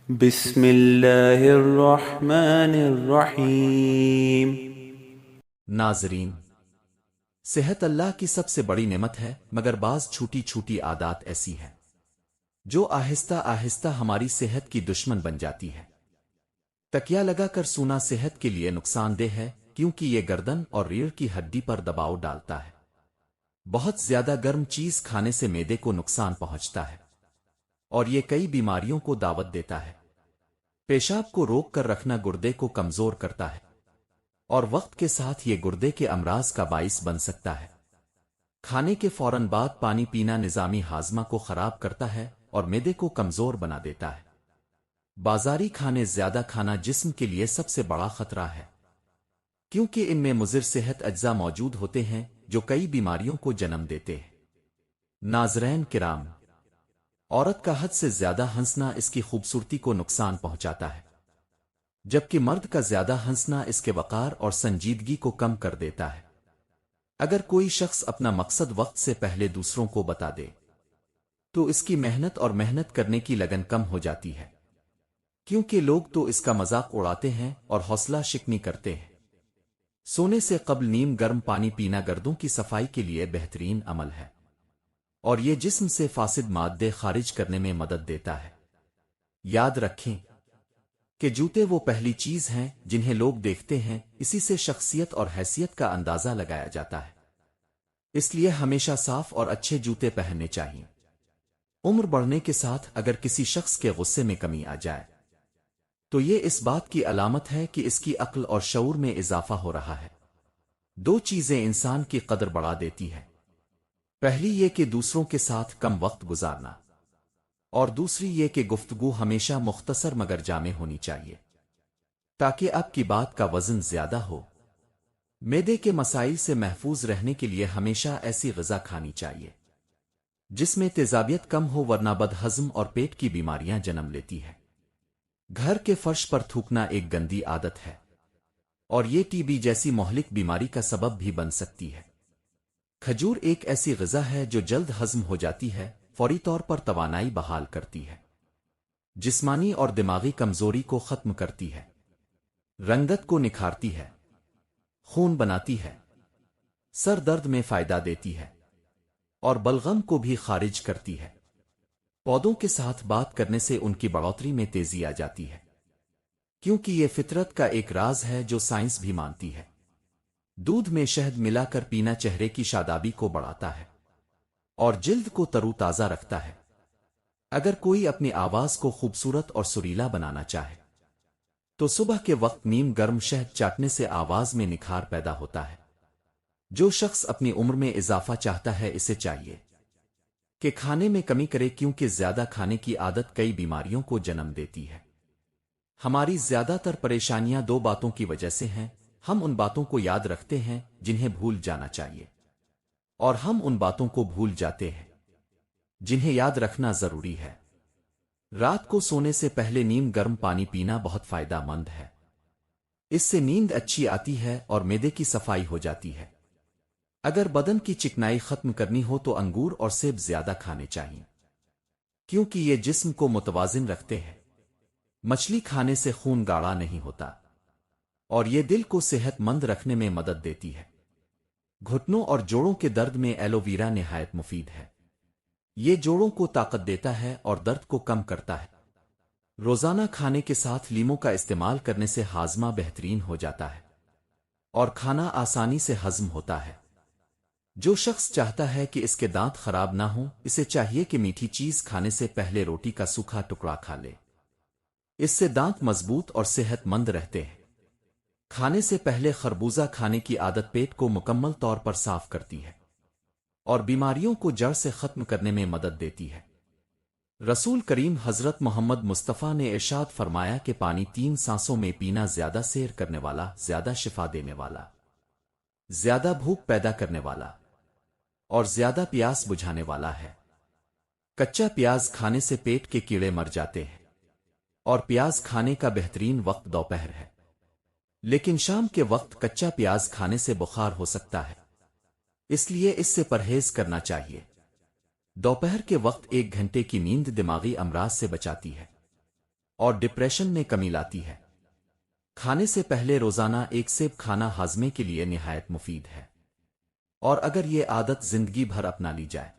بسم اللہ الرحمن الرحیم۔ ناظرین، صحت اللہ کی سب سے بڑی نعمت ہے، مگر بعض چھوٹی چھوٹی عادات ایسی ہیں جو آہستہ آہستہ ہماری صحت کی دشمن بن جاتی ہے۔ تکیا لگا کر سونا صحت کے لیے نقصان دہ ہے، کیونکہ یہ گردن اور ریڑھ کی ہڈی پر دباؤ ڈالتا ہے۔ بہت زیادہ گرم چیز کھانے سے معدے کو نقصان پہنچتا ہے اور یہ کئی بیماریوں کو دعوت دیتا ہے۔ پیشاب کو روک کر رکھنا گردے کو کمزور کرتا ہے اور وقت کے ساتھ یہ گردے کے امراض کا باعث بن سکتا ہے۔ کھانے کے فوراً بعد پانی پینا نظامی ہاضمہ کو خراب کرتا ہے اور معدے کو کمزور بنا دیتا ہے۔ بازاری کھانے زیادہ کھانا جسم کے لیے سب سے بڑا خطرہ ہے، کیونکہ ان میں مضر صحت اجزاء موجود ہوتے ہیں جو کئی بیماریوں کو جنم دیتے ہیں۔ ناظرین کرام، عورت کا حد سے زیادہ ہنسنا اس کی خوبصورتی کو نقصان پہنچاتا ہے، جبکہ مرد کا زیادہ ہنسنا اس کے وقار اور سنجیدگی کو کم کر دیتا ہے۔ اگر کوئی شخص اپنا مقصد وقت سے پہلے دوسروں کو بتا دے تو اس کی محنت کرنے کی لگن کم ہو جاتی ہے، کیونکہ لوگ تو اس کا مذاق اڑاتے ہیں اور حوصلہ شکنی کرتے ہیں۔ سونے سے قبل نیم گرم پانی پینا گردوں کی صفائی کے لیے بہترین عمل ہے اور یہ جسم سے فاسد مادے خارج کرنے میں مدد دیتا ہے۔ یاد رکھیں کہ جوتے وہ پہلی چیز ہیں جنہیں لوگ دیکھتے ہیں، اسی سے شخصیت اور حیثیت کا اندازہ لگایا جاتا ہے۔ اس لیے ہمیشہ صاف اور اچھے جوتے پہننے چاہیے۔ عمر بڑھنے کے ساتھ اگر کسی شخص کے غصے میں کمی آ جائے تو یہ اس بات کی علامت ہے کہ اس کی عقل اور شعور میں اضافہ ہو رہا ہے۔ دو چیزیں انسان کی قدر بڑھا دیتی ہے، پہلی یہ کہ دوسروں کے ساتھ کم وقت گزارنا، اور دوسری یہ کہ گفتگو ہمیشہ مختصر مگر جامع ہونی چاہیے تاکہ آپ کی بات کا وزن زیادہ ہو۔ معدے کے مسائل سے محفوظ رہنے کے لیے ہمیشہ ایسی غذا کھانی چاہیے جس میں تیزابیت کم ہو، ورنہ بد ہضم اور پیٹ کی بیماریاں جنم لیتی ہے۔ گھر کے فرش پر تھوکنا ایک گندی عادت ہے اور یہ ٹی بی جیسی مہلک بیماری کا سبب بھی بن سکتی ہے۔ کھجور ایک ایسی غذا ہے جو جلد ہضم ہو جاتی ہے، فوری طور پر توانائی بحال کرتی ہے، جسمانی اور دماغی کمزوری کو ختم کرتی ہے، رنگت کو نکھارتی ہے، خون بناتی ہے، سر درد میں فائدہ دیتی ہے اور بلغم کو بھی خارج کرتی ہے۔ پودوں کے ساتھ بات کرنے سے ان کی بڑھوتری میں تیزی آ جاتی ہے، کیونکہ یہ فطرت کا ایک راز ہے جو سائنس بھی مانتی ہے۔ دودھ میں شہد ملا کر پینا چہرے کی شادابی کو بڑھاتا ہے اور جلد کو ترو تازہ رکھتا ہے۔ اگر کوئی اپنی آواز کو خوبصورت اور سریلا بنانا چاہے تو صبح کے وقت نیم گرم شہد چاٹنے سے آواز میں نکھار پیدا ہوتا ہے۔ جو شخص اپنی عمر میں اضافہ چاہتا ہے اسے چاہیے کہ کھانے میں کمی کرے، کیونکہ زیادہ کھانے کی عادت کئی بیماریوں کو جنم دیتی ہے۔ ہماری زیادہ تر پریشانیاں دو باتوں کی وجہ سے ہیں، ہم ان باتوں کو یاد رکھتے ہیں جنہیں بھول جانا چاہیے، اور ہم ان باتوں کو بھول جاتے ہیں جنہیں یاد رکھنا ضروری ہے۔ رات کو سونے سے پہلے نیم گرم پانی پینا بہت فائدہ مند ہے، اس سے نیند اچھی آتی ہے اور معدے کی صفائی ہو جاتی ہے۔ اگر بدن کی چکنائی ختم کرنی ہو تو انگور اور سیب زیادہ کھانے چاہیے، کیونکہ یہ جسم کو متوازن رکھتے ہیں۔ مچھلی کھانے سے خون گاڑھا نہیں ہوتا اور یہ دل کو صحت مند رکھنے میں مدد دیتی ہے۔ گھٹنوں اور جوڑوں کے درد میں ایلو ویرا نہایت مفید ہے، یہ جوڑوں کو طاقت دیتا ہے اور درد کو کم کرتا ہے۔ روزانہ کھانے کے ساتھ لیموں کا استعمال کرنے سے ہاضمہ بہترین ہو جاتا ہے اور کھانا آسانی سے ہضم ہوتا ہے۔ جو شخص چاہتا ہے کہ اس کے دانت خراب نہ ہوں، اسے چاہیے کہ میٹھی چیز کھانے سے پہلے روٹی کا سوکھا ٹکڑا کھا لے، اس سے دانت مضبوط اور صحت مند رہتے ہیں۔ کھانے سے پہلے خربوزہ کھانے کی عادت پیٹ کو مکمل طور پر صاف کرتی ہے اور بیماریوں کو جڑ سے ختم کرنے میں مدد دیتی ہے۔ رسول کریم حضرت محمد مصطفیٰ نے ارشاد فرمایا کہ پانی 3 سانسوں میں پینا زیادہ سیر کرنے والا، زیادہ شفا دینے والا، زیادہ بھوک پیدا کرنے والا اور زیادہ پیاس بجھانے والا ہے۔ کچا پیاز کھانے سے پیٹ کے کیڑے مر جاتے ہیں اور پیاز کھانے کا بہترین وقت دوپہر ہے، لیکن شام کے وقت کچا پیاز کھانے سے بخار ہو سکتا ہے، اس لیے اس سے پرہیز کرنا چاہیے۔ دوپہر کے وقت 1 گھنٹے کی نیند دماغی امراض سے بچاتی ہے اور ڈپریشن میں کمی لاتی ہے۔ کھانے سے پہلے روزانہ ایک سیب کھانا ہاضمے کے لیے نہایت مفید ہے، اور اگر یہ عادت زندگی بھر اپنا لی جائے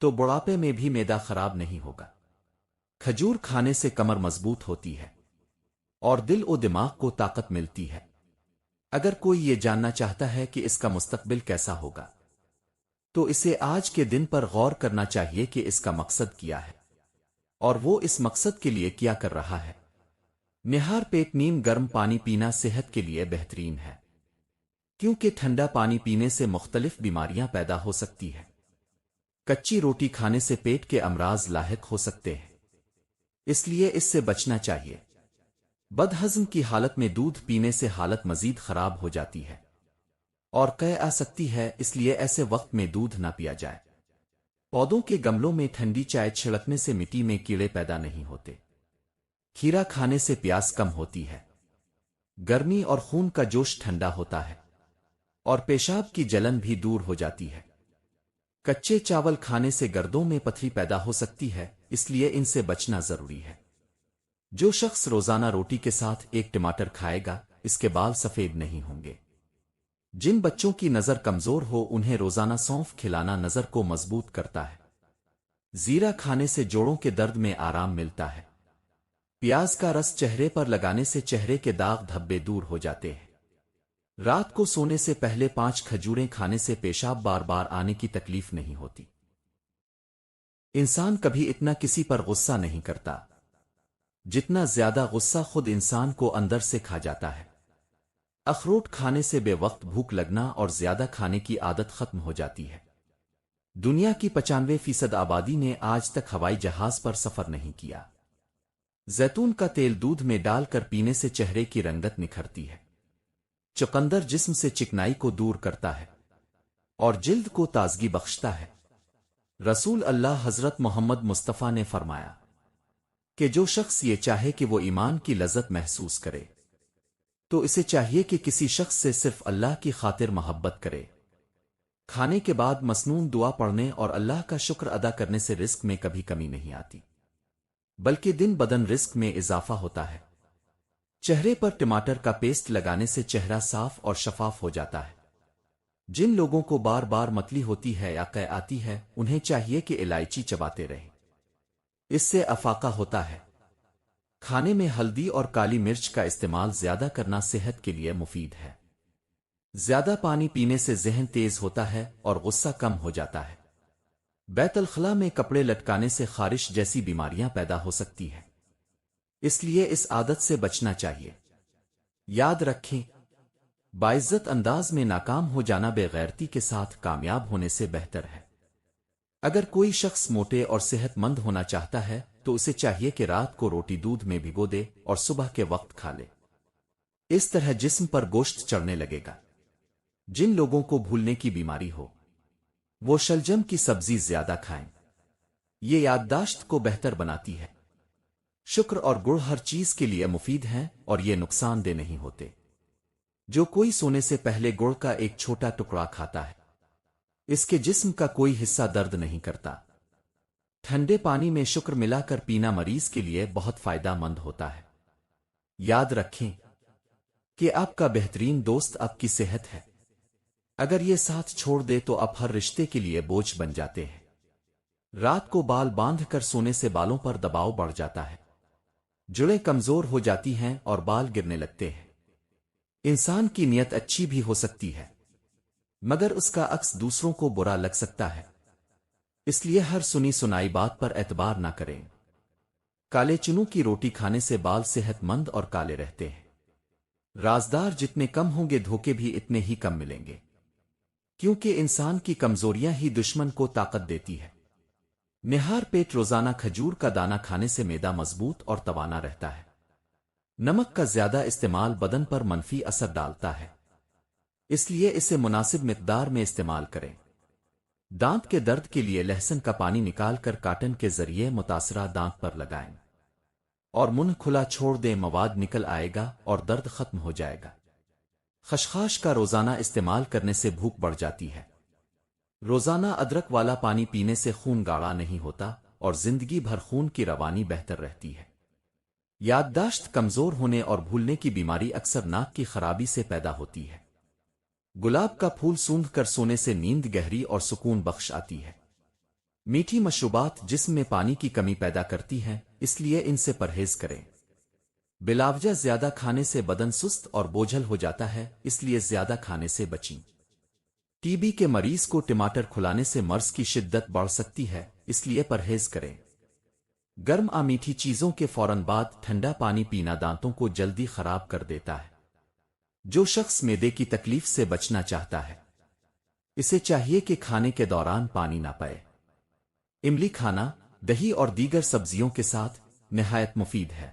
تو بڑھاپے میں بھی معدہ خراب نہیں ہوگا۔ کھجور کھانے سے کمر مضبوط ہوتی ہے اور دل و دماغ کو طاقت ملتی ہے۔ اگر کوئی یہ جاننا چاہتا ہے کہ اس کا مستقبل کیسا ہوگا تو اسے آج کے دن پر غور کرنا چاہیے کہ اس کا مقصد کیا ہے اور وہ اس مقصد کے لیے کیا کر رہا ہے۔ نہار پیٹ نیم گرم پانی پینا صحت کے لیے بہترین ہے، کیونکہ ٹھنڈا پانی پینے سے مختلف بیماریاں پیدا ہو سکتی ہیں۔ کچی روٹی کھانے سے پیٹ کے امراض لاحق ہو سکتے ہیں، اس لیے اس سے بچنا چاہیے۔ بد ہضم کی حالت میں دودھ پینے سے حالت مزید خراب ہو جاتی ہے اور قے آ سکتی ہے، اس لیے ایسے وقت میں دودھ نہ پیا جائے۔ پودوں کے گملوں میں ٹھنڈی چائے چھڑکنے سے مٹی میں کیڑے پیدا نہیں ہوتے۔ کھیرا کھانے سے پیاس کم ہوتی ہے، گرمی اور خون کا جوش ٹھنڈا ہوتا ہے، اور پیشاب کی جلن بھی دور ہو جاتی ہے۔ کچے چاول کھانے سے گردوں میں پتھری پیدا ہو سکتی ہے، اس لیے ان سے بچنا ضروری ہے۔ جو شخص روزانہ روٹی کے ساتھ ایک ٹماٹر کھائے گا، اس کے بال سفید نہیں ہوں گے۔ جن بچوں کی نظر کمزور ہو انہیں روزانہ سونف کھلانا نظر کو مضبوط کرتا ہے۔ زیرہ کھانے سے جوڑوں کے درد میں آرام ملتا ہے۔ پیاز کا رس چہرے پر لگانے سے چہرے کے داغ دھبے دور ہو جاتے ہیں۔ رات کو سونے سے پہلے 5 کھجوریں کھانے سے پیشاب بار بار آنے کی تکلیف نہیں ہوتی۔ انسان کبھی اتنا کسی پر غصہ نہیں کرتا جتنا زیادہ غصہ خود انسان کو اندر سے کھا جاتا ہے۔ اخروٹ کھانے سے بے وقت بھوک لگنا اور زیادہ کھانے کی عادت ختم ہو جاتی ہے۔ دنیا کی 95% آبادی نے آج تک ہوائی جہاز پر سفر نہیں کیا۔ زیتون کا تیل دودھ میں ڈال کر پینے سے چہرے کی رنگت نکھرتی ہے۔ چقندر جسم سے چکنائی کو دور کرتا ہے اور جلد کو تازگی بخشتا ہے۔ رسول اللہ حضرت محمد مصطفیٰ نے فرمایا کہ جو شخص یہ چاہے کہ وہ ایمان کی لذت محسوس کرے تو اسے چاہیے کہ کسی شخص سے صرف اللہ کی خاطر محبت کرے۔ کھانے کے بعد مسنون دعا پڑھنے اور اللہ کا شکر ادا کرنے سے رزق میں کبھی کمی نہیں آتی، بلکہ دن بدن رزق میں اضافہ ہوتا ہے۔ چہرے پر ٹماٹر کا پیسٹ لگانے سے چہرہ صاف اور شفاف ہو جاتا ہے۔ جن لوگوں کو بار بار متلی ہوتی ہے یا قے آتی ہے انہیں چاہیے کہ الائچی چباتے رہیں، اس سے افاقہ ہوتا ہے۔ کھانے میں ہلدی اور کالی مرچ کا استعمال زیادہ کرنا صحت کے لیے مفید ہے۔ زیادہ پانی پینے سے ذہن تیز ہوتا ہے اور غصہ کم ہو جاتا ہے۔ بیت الخلاء میں کپڑے لٹکانے سے خارش جیسی بیماریاں پیدا ہو سکتی ہیں، اس لیے اس عادت سے بچنا چاہیے۔ یاد رکھیں، باعزت انداز میں ناکام ہو جانا بے غیرتی کے ساتھ کامیاب ہونے سے بہتر ہے۔ اگر کوئی شخص موٹے اور صحت مند ہونا چاہتا ہے تو اسے چاہیے کہ رات کو روٹی دودھ میں بھگو دے اور صبح کے وقت کھا لے، اس طرح جسم پر گوشت چڑھنے لگے گا۔ جن لوگوں کو بھولنے کی بیماری ہو وہ شلجم کی سبزی زیادہ کھائیں، یہ یادداشت کو بہتر بناتی ہے۔ شکر اور گڑ ہر چیز کے لیے مفید ہیں اور یہ نقصان دہ نہیں ہوتے۔ جو کوئی سونے سے پہلے گڑ کا ایک چھوٹا ٹکڑا کھاتا ہے اس کے جسم کا کوئی حصہ درد نہیں کرتا۔ ٹھنڈے پانی میں شکر ملا کر پینا مریض کے لیے بہت فائدہ مند ہوتا ہے۔ یاد رکھیں کہ آپ کا بہترین دوست آپ کی صحت ہے۔ اگر یہ ساتھ چھوڑ دے تو آپ ہر رشتے کے لیے بوجھ بن جاتے ہیں۔ رات کو بال باندھ کر سونے سے بالوں پر دباؤ بڑھ جاتا ہے، جڑیں کمزور ہو جاتی ہیں اور بال گرنے لگتے ہیں۔ انسان کی نیت اچھی بھی ہو سکتی ہے مگر اس کا عکس دوسروں کو برا لگ سکتا ہے، اس لیے ہر سنی سنائی بات پر اعتبار نہ کریں۔ کالے چنوں کی روٹی کھانے سے بال صحت مند اور کالے رہتے ہیں۔ رازدار جتنے کم ہوں گے دھوکے بھی اتنے ہی کم ملیں گے، کیونکہ انسان کی کمزوریاں ہی دشمن کو طاقت دیتی ہے۔ نہار پیٹ روزانہ کھجور کا دانہ کھانے سے معدہ مضبوط اور توانا رہتا ہے۔ نمک کا زیادہ استعمال بدن پر منفی اثر ڈالتا ہے، اس لیے اسے مناسب مقدار میں استعمال کریں۔ دانت کے درد کے لیے لہسن کا پانی نکال کر کاٹن کے ذریعے متاثرہ دانت پر لگائیں اور منہ کھلا چھوڑ دیں، مواد نکل آئے گا اور درد ختم ہو جائے گا۔ خشخاش کا روزانہ استعمال کرنے سے بھوک بڑھ جاتی ہے۔ روزانہ ادرک والا پانی پینے سے خون گاڑھا نہیں ہوتا اور زندگی بھر خون کی روانی بہتر رہتی ہے۔ یادداشت کمزور ہونے اور بھولنے کی بیماری اکثر ناک کی خرابی سے پیدا ہوتی ہے۔ گلاب کا پھول سونگھ کر سونے سے نیند گہری اور سکون بخش آتی ہے۔ میٹھی مشروبات جسم میں پانی کی کمی پیدا کرتی ہیں، اس لیے ان سے پرہیز کریں۔ بلاوجہ زیادہ کھانے سے بدن سست اور بوجھل ہو جاتا ہے، اس لیے زیادہ کھانے سے بچیں۔ ٹی بی کے مریض کو ٹماٹر کھلانے سے مرض کی شدت بڑھ سکتی ہے، اس لیے پرہیز کریں۔ گرم میٹھی چیزوں کے فوراً بعد ٹھنڈا پانی پینا دانتوں کو جلدی خراب کر دیتا ہے۔ جو شخص معدے کی تکلیف سے بچنا چاہتا ہے، اسے چاہیے کہ کھانے کے دوران پانی نہ پائے۔ املی کھانا دہی اور دیگر سبزیوں کے ساتھ نہایت مفید ہے۔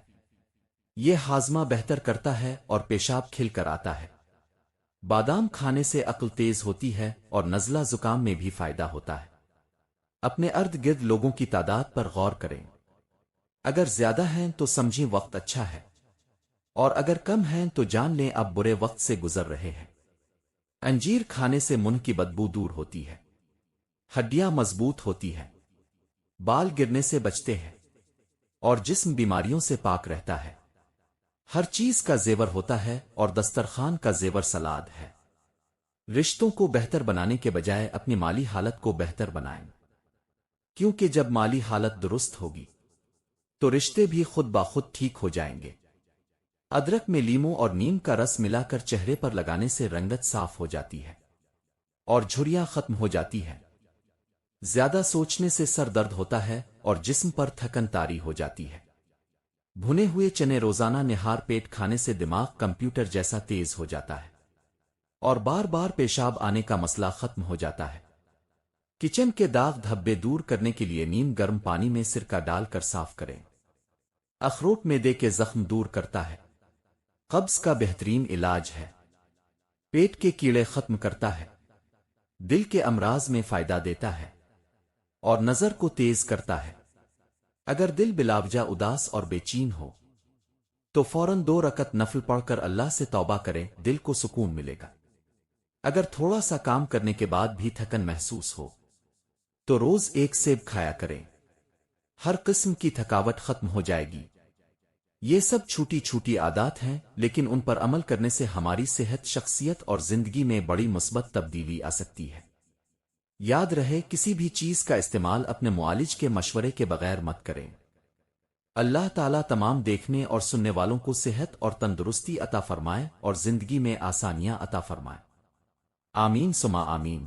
یہ ہاضمہ بہتر کرتا ہے اور پیشاب کھل کر آتا ہے۔ بادام کھانے سے عقل تیز ہوتی ہے اور نزلہ زکام میں بھی فائدہ ہوتا ہے۔ اپنے ارد گرد لوگوں کی تعداد پر غور کریں۔ اگر زیادہ ہیں تو سمجھیں وقت اچھا ہے، اور اگر کم ہیں تو جان لیں اب برے وقت سے گزر رہے ہیں۔ انجیر کھانے سے منہ کی بدبو دور ہوتی ہے، ہڈیاں مضبوط ہوتی ہے، بال گرنے سے بچتے ہیں، اور جسم بیماریوں سے پاک رہتا ہے۔ ہر چیز کا زیور ہوتا ہے اور دسترخوان کا زیور سلاد ہے۔ رشتوں کو بہتر بنانے کے بجائے اپنی مالی حالت کو بہتر بنائیں، کیونکہ جب مالی حالت درست ہوگی تو رشتے بھی خود بخود ٹھیک ہو جائیں گے۔ ادرک میں لیموں اور نیم کا رس ملا کر چہرے پر لگانے سے رنگت صاف ہو جاتی ہے اور جھریاں ختم ہو جاتی ہے۔ زیادہ سوچنے سے سر درد ہوتا ہے اور جسم پر تھکن طاری ہو جاتی ہے۔ بھنے ہوئے چنے روزانہ نہار پیٹ کھانے سے دماغ کمپیوٹر جیسا تیز ہو جاتا ہے اور بار بار پیشاب آنے کا مسئلہ ختم ہو جاتا ہے۔ کچن کے داغ دھبے دور کرنے کے لیے نیم گرم پانی میں سرکہ ڈال کر صاف کریں۔ اخروٹ معدے کے زخم دور کرتا ہے، قبض کا بہترین علاج ہے، پیٹ کے کیڑے ختم کرتا ہے، دل کے امراض میں فائدہ دیتا ہے اور نظر کو تیز کرتا ہے۔ اگر دل بلاوجہ اداس اور بے چین ہو تو فوراً 2 رکعت نفل پڑھ کر اللہ سے توبہ کریں، دل کو سکون ملے گا۔ اگر تھوڑا سا کام کرنے کے بعد بھی تھکن محسوس ہو تو روز 1 سیب کھایا کریں، ہر قسم کی تھکاوٹ ختم ہو جائے گی۔ یہ سب چھوٹی چھوٹی عادات ہیں، لیکن ان پر عمل کرنے سے ہماری صحت، شخصیت اور زندگی میں بڑی مثبت تبدیلی آ سکتی ہے۔ یاد رہے، کسی بھی چیز کا استعمال اپنے معالج کے مشورے کے بغیر مت کریں۔ اللہ تعالیٰ تمام دیکھنے اور سننے والوں کو صحت اور تندرستی عطا فرمائے اور زندگی میں آسانیاں عطا فرمائے۔ آمین ثم آمین۔